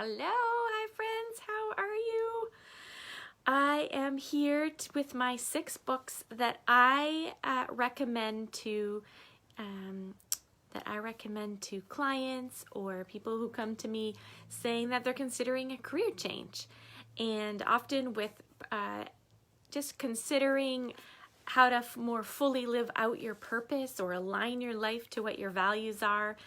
Hello, hi friends, how are you? I am here with my 6 books that I recommend to clients or people who come to me saying that they're considering a career change, and often with just considering how to more fully live out your purpose or align your life to what your values are.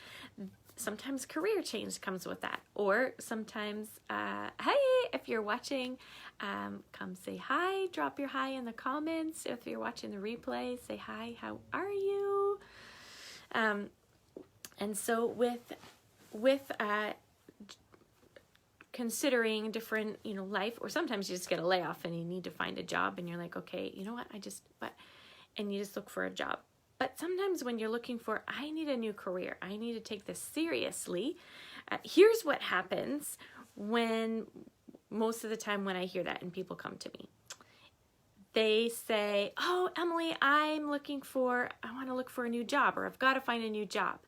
Sometimes career change comes with that, or sometimes, hey, if you're watching, come say hi, drop your hi in the comments. If you're watching the replay, say hi, how are you? And so with considering different, life, or sometimes you just get a layoff and you need to find a job and you're like, okay, you know what, and you just look for a job. But sometimes when you're looking for, I need a new career, I need to take this seriously, here's what happens when, most of the time when I hear that and people come to me. They say, oh, Emily, I want to look for a new job, or I've got to find a new job.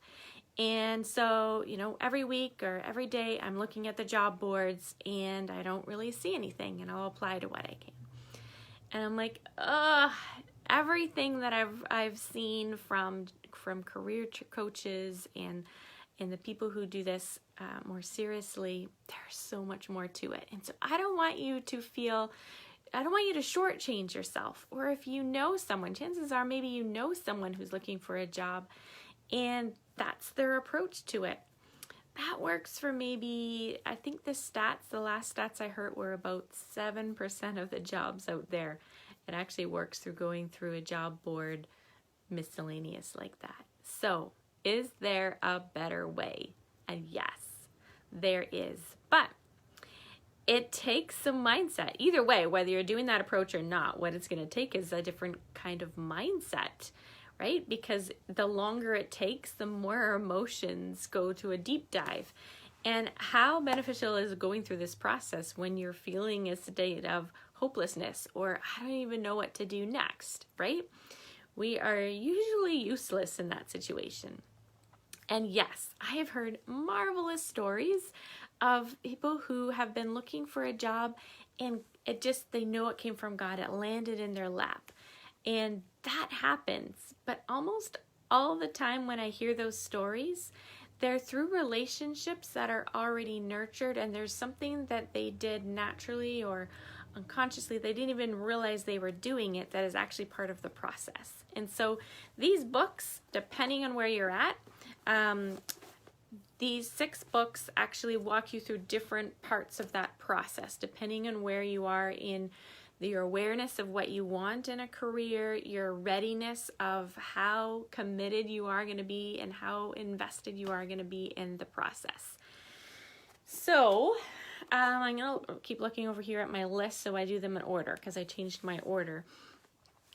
And so, every week or every day I'm looking at the job boards and I don't really see anything, and I'll apply to what I can. And I'm like, everything that I've seen from career coaches and the people who do this more seriously, there's so much more to it. And so I don't want you to shortchange yourself. Or if you know someone, chances are maybe you know someone who's looking for a job and that's their approach to it. That works for maybe, I think the last stats I heard were about 7% of the jobs out there. It actually works through going through a job board, miscellaneous like that. So, is there a better way? And yes, there is. But it takes some mindset. Either way, whether you're doing that approach or not, what it's going to take is a different kind of mindset, right? Because the longer it takes, the more our emotions go to a deep dive. And how beneficial is going through this process when you're feeling a state of hopelessness, or I don't even know what to do next, right? We are usually useless in that situation. And yes, I have heard marvelous stories of people who have been looking for a job and they know it came from God. It landed in their lap. And that happens. But almost all the time when I hear those stories, they're through relationships that are already nurtured, and there's something that they did naturally or unconsciously, they didn't even realize they were doing it, that is actually part of the process. And so these books, depending on where you're at, these 6 books actually walk you through different parts of that process, depending on where you are in your awareness of what you want in a career, your readiness of how committed you are going to be and how invested you are going to be in the process. So I'm going to keep looking over here at my list so I do them in order because I changed my order.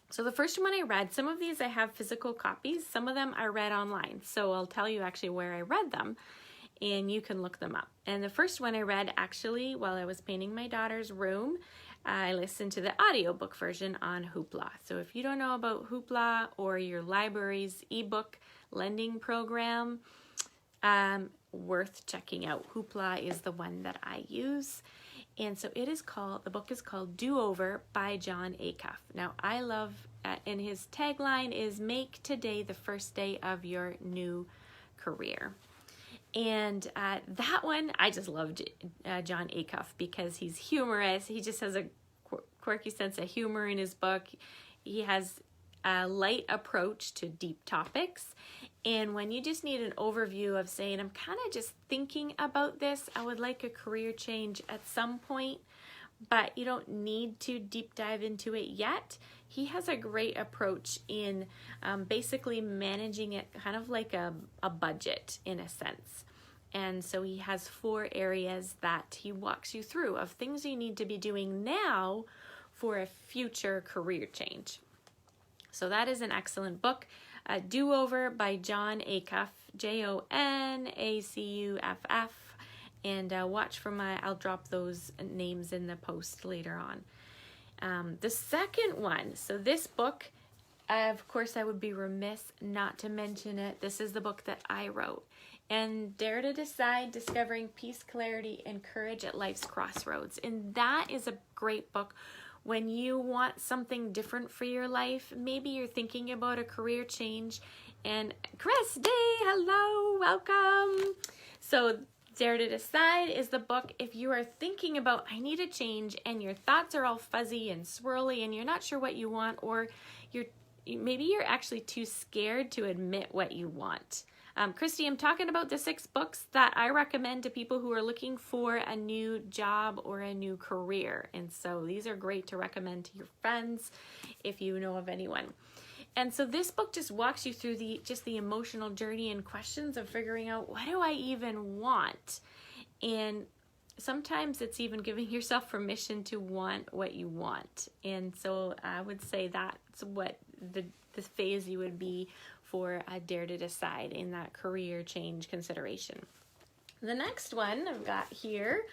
So the first one I read, some of these I have physical copies, some of them I read online. So I'll tell you actually where I read them and you can look them up. And the first one I read actually while I was painting my daughter's room, I listened to the audiobook version on Hoopla. So if you don't know about Hoopla or your library's ebook lending program, worth checking out. Hoopla is the one that I use. And so the book is called Do Over by Jon Acuff. Now I love, and his tagline is make today the first day of your new career. And that one, I just loved Jon Acuff because he's humorous. He just has a quirky sense of humor in his book. He has a light approach to deep topics. And when you just need an overview of saying, I'm kind of just thinking about this, I would like a career change at some point, but you don't need to deep dive into it yet, he has a great approach in basically managing it kind of like a budget in a sense. And so he has 4 areas that he walks you through of things you need to be doing now for a future career change. So that is an excellent book. Do Over by Jon Acuff, Jonacuff. And watch for I'll drop those names in the post later on. The second one, so this book, of course I would be remiss not to mention it. This is the book that I wrote. and Dare to Decide, Discovering Peace, Clarity, and Courage at Life's Crossroads. And that is a great book when you want something different for your life. Maybe you're thinking about a career change. And Christy, hello, welcome. So Dare to Decide is the book if you are thinking about, I need a change, and your thoughts are all fuzzy and swirly and you're not sure what you want, or maybe you're actually too scared to admit what you want. Christy, I'm talking about the 6 books that I recommend to people who are looking for a new job or a new career. And so these are great to recommend to your friends if you know of anyone. And so this book just walks you through the emotional journey and questions of figuring out, what do I even want? And sometimes it's even giving yourself permission to want what you want. And so I would say that's what the phase you would be for a Dare to Decide in that career change consideration. The next one I've got here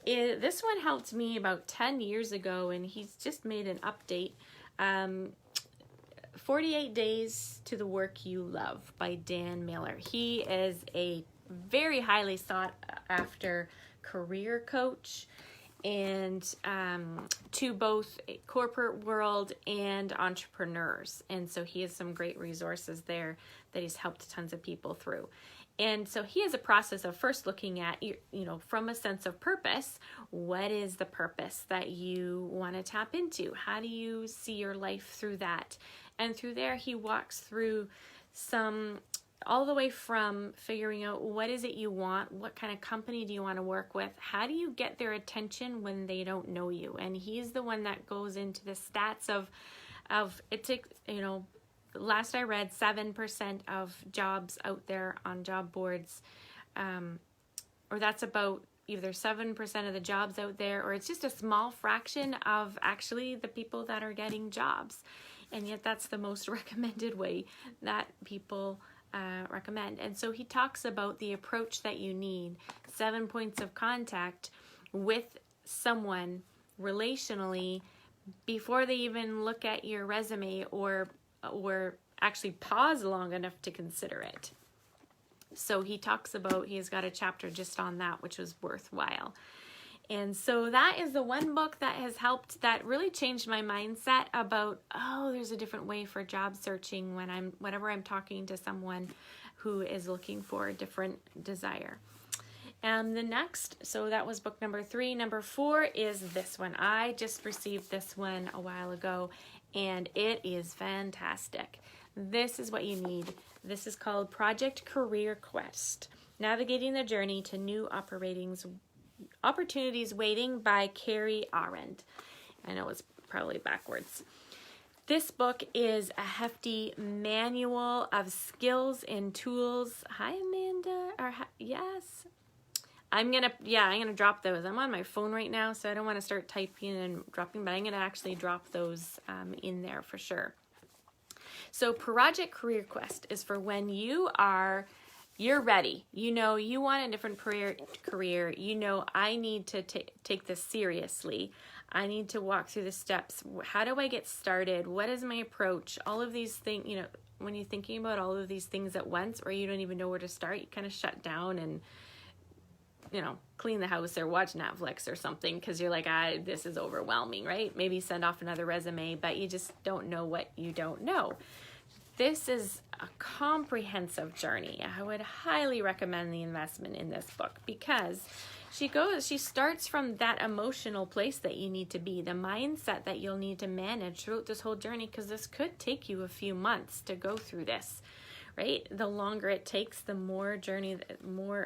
is, this one helped me about 10 years ago, and he's just made an update. 48 Days to the Work You Love by Dan Miller. He is a very highly sought after career coach, and to both corporate world and entrepreneurs. And so he has some great resources there that he's helped tons of people through. And so he has a process of first looking at, from a sense of purpose, what is the purpose that you want to tap into? How do you see your life through that? And through there, he walks through all the way from figuring out what is it you want, what kind of company do you want to work with, how do you get their attention when they don't know you. And he's the one that goes into the stats of it takes, last I read, 7% of jobs out there on job boards, or that's about either 7% of the jobs out there, or it's just a small fraction of actually the people that are getting jobs. And yet that's the most recommended way that people recommend. And so he talks about the approach that you need, 7 points of contact with someone relationally before they even look at your resume or actually pause long enough to consider it. So he talks about, he's got a chapter just on that, which was worthwhile. And so that is the one book that has helped, that really changed my mindset about, there's a different way for job searching whenever I'm talking to someone who is looking for a different desire. And the next, so that was book number 3. Number 4 is this one. I just received this one a while ago, and it is fantastic. This is what you need. This is called Project Career Quest, Navigating the Journey to New Opportunities Waiting by Carrie Arendt. I know it's probably backwards. This book is a hefty manual of skills and tools. Hi, Amanda. Yes. I'm gonna drop those. I'm on my phone right now, so I don't want to start typing and dropping, but I'm gonna actually drop those in there for sure. So Project Career Quest is for when you're ready. You want a different career. I need to take this seriously. I need to walk through the steps. How do I get started? What is my approach? All of these things, when you're thinking about all of these things at once, or you don't even know where to start, you kind of shut down and, clean the house or watch Netflix or something because you're like, this is overwhelming, right? Maybe send off another resume, but you just don't know what you don't know. This is a comprehensive journey. I would highly recommend the investment in this book because she starts from that emotional place that you need to be, the mindset that you'll need to manage throughout this whole journey, because this could take you a few months to go through this, right? The longer it takes, the more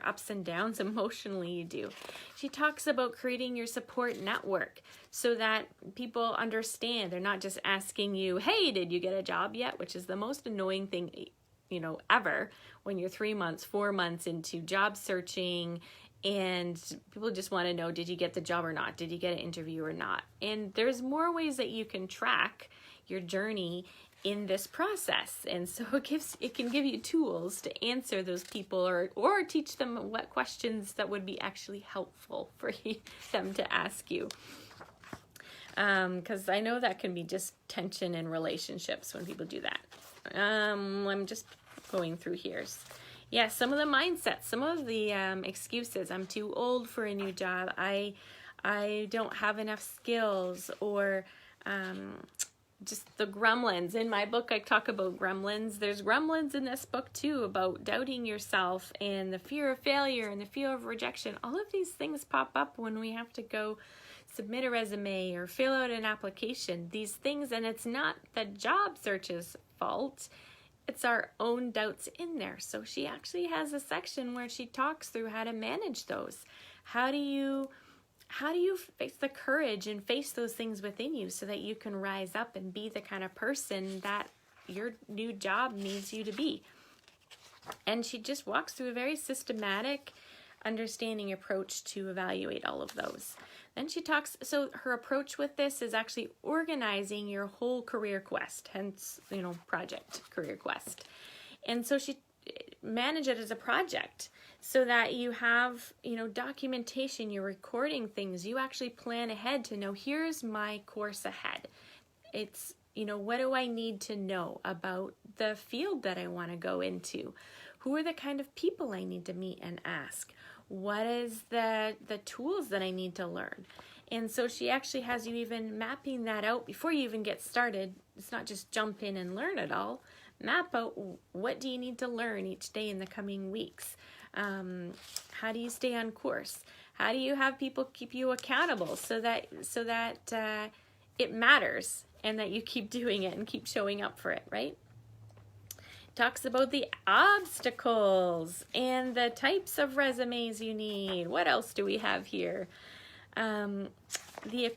ups and downs emotionally you do. She talks about creating your support network so that people understand. They're not just asking you, hey, did you get a job yet? Which is the most annoying thing, ever, when you're 3 months, 4 months into job searching and people just want to know, did you get the job or not? Did you get an interview or not? And there's more ways that you can track your journey in this process. And so it can give you tools to answer those people or teach them what questions that would be actually helpful for them to ask you. Because I know that can be just tension in relationships when people do that. I'm just going through here. Yeah, some of the mindsets, some of the excuses. I'm too old for a new job. I don't have enough skills, or just the gremlins. In my book, I talk about gremlins. There's gremlins in this book too, about doubting yourself and the fear of failure and the fear of rejection. All of these things pop up when we have to go submit a resume or fill out an application. These things, and it's not the job search's fault. It's our own doubts in there. So she actually has a section where she talks through how to manage those. How do you face the courage and face those things within you so that you can rise up and be the kind of person that your new job needs you to be? And she just walks through a very systematic, understanding approach to evaluate all of those. Then she talks, so her approach with this is actually organizing your whole career quest, hence, project career quest. And so she manage it as a project so that you have, documentation, you're recording things, you actually plan ahead to know, here's my course ahead. It's, what do I need to know about the field that I want to go into? Who are the kind of people I need to meet and ask? What is the tools that I need to learn? And so she actually has you even mapping that out before you even get started. It's not just jump in and learn it all. Map out, what do you need to learn each day in the coming weeks? How do you stay on course? How do you have people keep you accountable so that it matters and that you keep doing it and keep showing up for it, right? Talks about the obstacles and the types of resumes you need. What else do we have here? The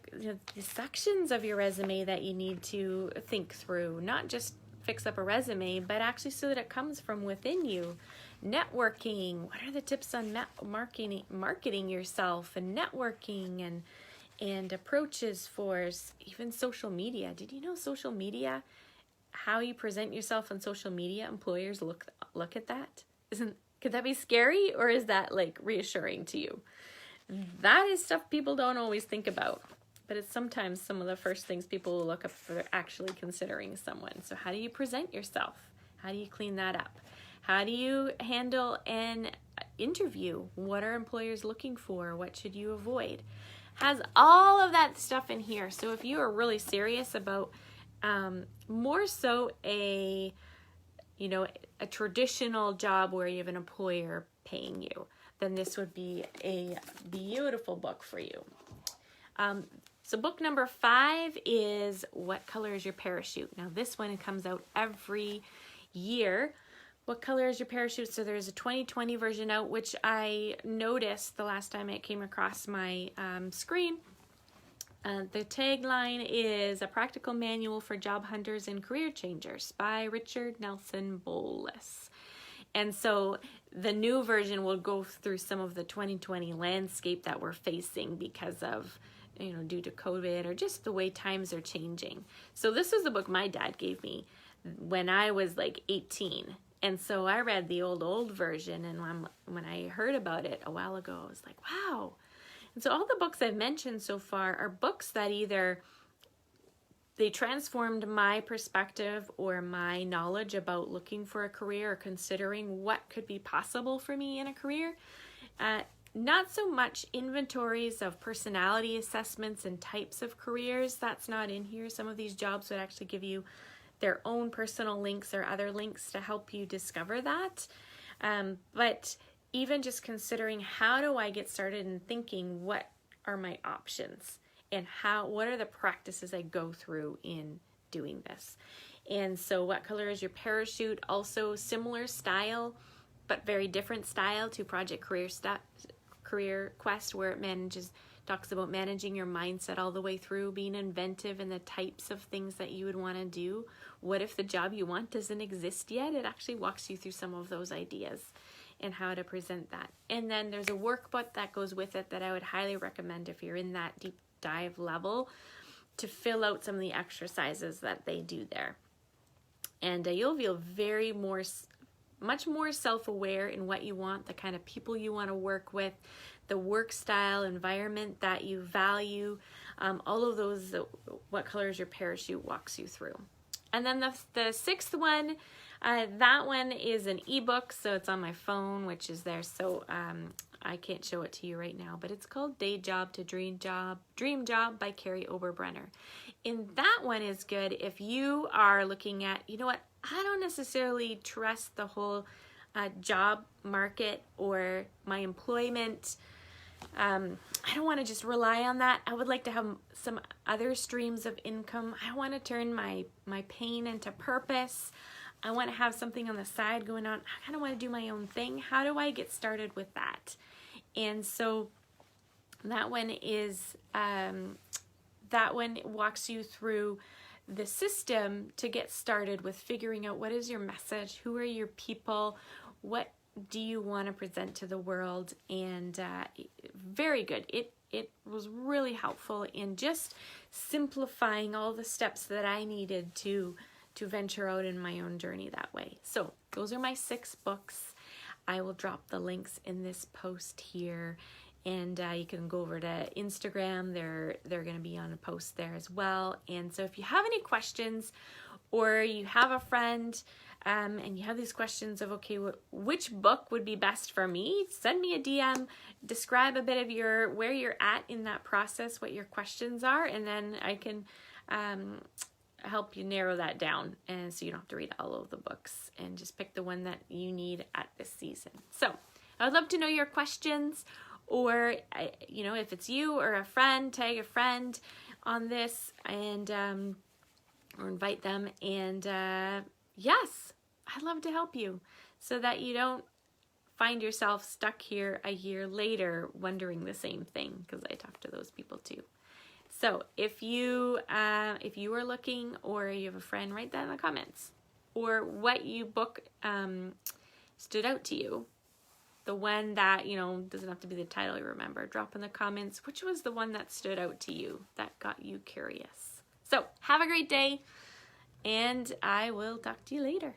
sections of your resume that you need to think through, not just fix up a resume, but actually so that it comes from within you. Networking. What are the tips on marketing yourself and networking and approaches for even social media? Did you know social media, how you present yourself on social media, employers look at that? Could that be scary, or is that reassuring to you? That is stuff people don't always think about, but it's sometimes some of the first things people will look up for actually considering someone. So how do you present yourself? How do you clean that up? How do you handle an interview? What are employers looking for? What should you avoid? Has all of that stuff in here. So if you are really serious about more so a traditional job where you have an employer paying you, then this would be a beautiful book for you. So book number 5 is What Color is Your Parachute? Now this one comes out every year. What color is your parachute? So there's a 2020 version out, which I noticed the last time it came across my screen. The tagline is A Practical Manual for Job Hunters and Career Changers by Richard Nelson Bowless. And so the new version will go through some of the 2020 landscape that we're facing because of, due to COVID or just the way times are changing. So this was the book my dad gave me when I was 18. And so I read the old version, and when I heard about it a while ago, I was like, wow. And so all the books I've mentioned so far are books that either they transformed my perspective or my knowledge about looking for a career or considering what could be possible for me in a career. Not so much inventories of personality assessments and types of careers. That's not in here. Some of these jobs would actually give you their own personal links or other links to help you discover that. But even just considering, how do I get started in thinking, what are my options and what are the practices I go through in doing this? And so What Color is Your Parachute? Also similar style, but very different style to Project Career Quest, where it talks about managing your mindset all the way through, being inventive in the types of things that you would want to do. What if the job you want doesn't exist yet? It actually walks you through some of those ideas and how to present that. And then there's a workbook that goes with it that I would highly recommend if you're in that deep dive level, to fill out some of the exercises that they do there. And you'll feel much more self-aware in what you want, the kind of people you want to work with, the work style, environment that you value, all of those. What Color is Your Parachute walks you through. And then the 6th one, That one is an ebook, so it's on my phone, which is there. So I can't show it to you right now, but it's called Day Job to Dream Job by Carrie Oberbrenner. And that one is good if you are looking at, you know what, I don't necessarily trust the whole job market or my employment. I don't want to just rely on that. I would like to have some other streams of income. I want to turn my pain into purpose. I want to have something on the side going on. I kind of want to do my own thing. How do I get started with that? And so that one is, that one walks you through the system to get started with figuring out what is your message, who are your people, what do you want to present to the world, and very good. It was really helpful in just simplifying all the steps that I needed to venture out in my own journey that way. So those are my 6 books. I will drop the links in this post here, and you can go over to Instagram. They're going to be on a post there as well. And so if you have any questions, or you have a friend and you have these questions of, okay, which book would be best for me, send me a DM, describe a bit of where you're at in that process, what your questions are, and then I can help you narrow that down, and so you don't have to read all of the books, and just pick the one that you need at this season. So I would love to know your questions, or you know, if it's you or a friend, tag a friend on this, and or invite them. And yes, I'd love to help you so that you don't find yourself stuck here a year later wondering the same thing, because I talk to those people too. So if you are looking, or you have a friend, write that in the comments, or what book stood out to you. The one that, you know, doesn't have to be the title you remember. Drop in the comments which was the one that stood out to you, that got you curious. So have a great day, and I will talk to you later.